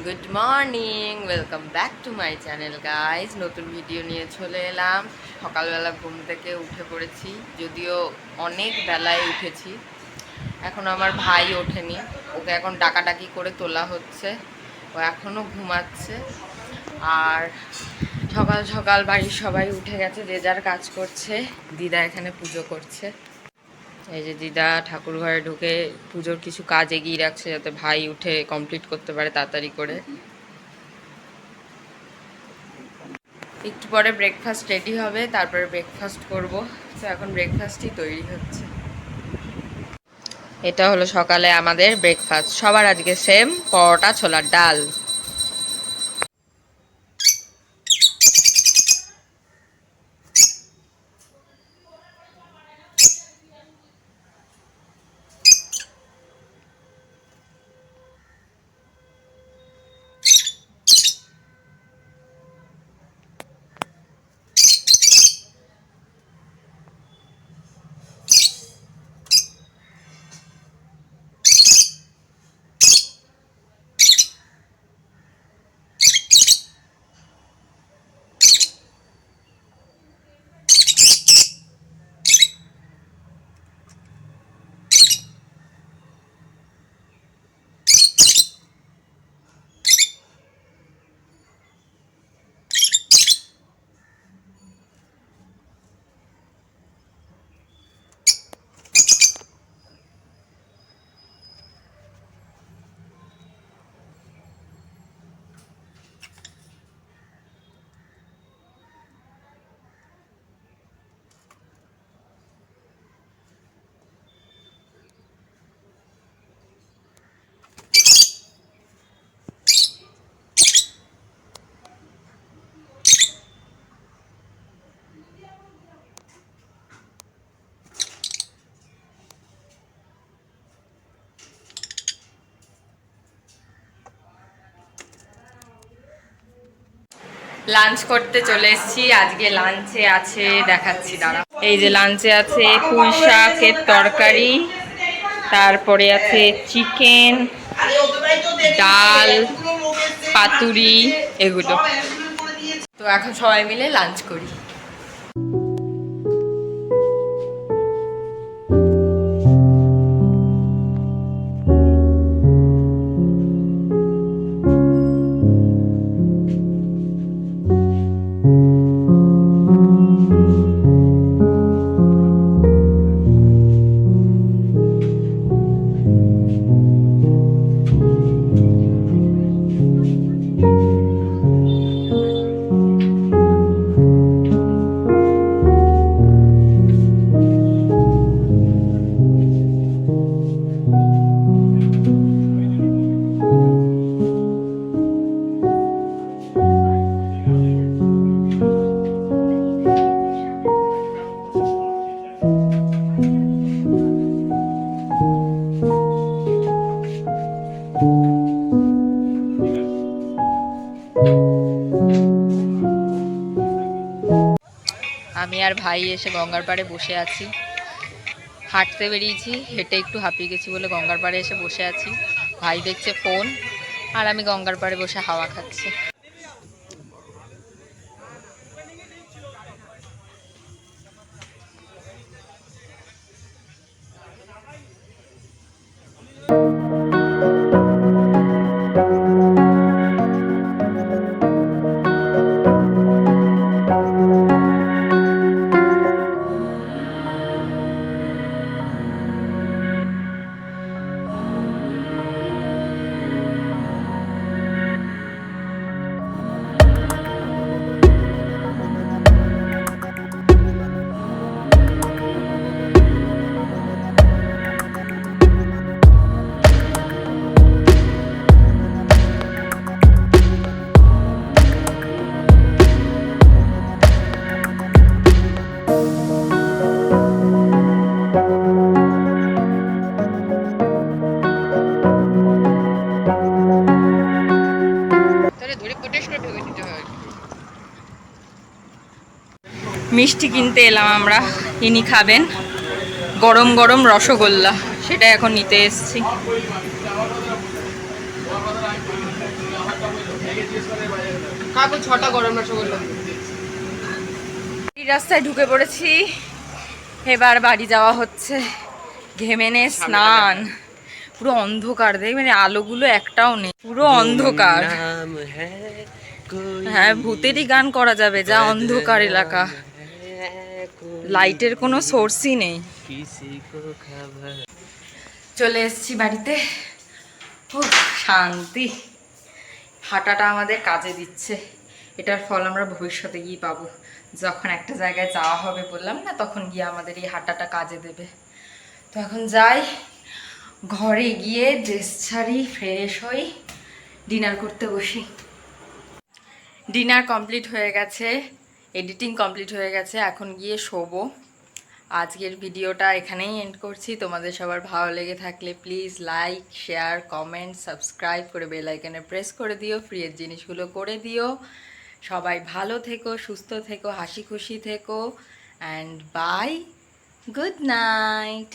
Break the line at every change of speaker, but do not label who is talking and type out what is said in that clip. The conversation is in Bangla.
Good morning, welcome back to my channel guys. নতুন ভিডিও নিয়ে চলে এলাম। সকালবেলা ঘুম থেকে উঠে পড়েছি, যদিও অনেক বেলায় উঠেছি। এখন আমার ভাই ওঠেনি, ওকে এখন ডাকাডাকি করে তোলা হচ্ছে। ও এখনও ঘুমাচ্ছে। আর সকাল সকাল বাড়ির সবাই উঠে গেছে, যে যার কাজ করছে। দিদা এখানে পুজো করছে। এই যে দিদা ঠাকুর ঘরে ঢুকে পুজোর কিছু কাজ এগিয়ে রাখছে, যাতে ভাই উঠে কমপ্লিট করতে পারে তাড়াতাড়ি করে। একটু পরে ব্রেকফাস্ট রেডি হবে, তারপরে ব্রেকফাস্ট করব। তো এখন ব্রেকফাস্টই তৈরি হচ্ছে। এটা হলো সকালে আমাদের ব্রেকফাস্ট। সবার আজকে সেম, পরোটা ছোলার ডাল। লাঞ্চ করতে চলে এসেছি। আজকে লাঞ্চে আছে, দেখাচ্ছি দাঁড়া। এই যে লাঞ্চে আছে পুঁই শাকের তরকারি, তারপরে আছে চিকেন, ডাল, পাতুরি, এগুলো। তো এখন সবাই মিলে লাঞ্চ করি। আমি আর ভাই এসে গঙ্গার পাড়ে বসে আছি। হাঁটতে বেরিয়েছি, হেঁটে একটু হাঁপিয়ে গেছি বলে গঙ্গার পাড়ে এসে বসে আছি। ভাই দেখছে ফোন, আর আমি গঙ্গার পাড়ে বসে হাওয়া খাচ্ছি। মিষ্টি কিনতে এলাম আমরা, ইনি খাবেন গরম গরম রসগোল্লা, সেটা এখন নিতে এসেছি।
কাকু 6টা গরম রসগোল্লা।
রাস্তায় ঢুকে পড়েছি, এবার বাড়ি যাওয়া হচ্ছে। ঘেমেনে স্নান, পুরো অন্ধকার, দেখবেন আলোগুলো একটাও নেই, পুরো অন্ধকার। হ্যাঁ, ভূতেরই গান করা যাবে, যা অন্ধকার এলাকা, লাইটের কোনো সোর্সই নেই। চলে এসেছি বাড়িতে, খুব শান্তি। হাঁটাটা আমাদের কাজে দিচ্ছে, এটার ফল আমরা ভবিষ্যতে গিয়ে পাবো। যখন একটা জায়গায় যাওয়া হবে বললাম না, তখন গিয়ে আমাদের এই হাঁটাটা কাজে দেবে। তো এখন যাই, ঘরে গিয়ে ড্রেস ছাড়ি, ফ্রেশ হই, ডিনার করতে বসি। ডিনার কমপ্লিট হয়ে গেছে, এডিটিং কমপ্লিট হয়ে গেছে, এখন গিয়ে শোবো। আজকের ভিডিওটা এখানেই এন্ড করছি। তোমাদের সবার ভালো লেগে থাকলে please like, share, comment, subscribe করে বেল আইকনে প্রেস করে দিও, ফ্রিয়ের জিনিসগুলো করে দিও। সবাই ভালো থেকো, সুস্থ থেকো, হাসি খুশি থেকো, অ্যান্ড বাই, গুড নাইট।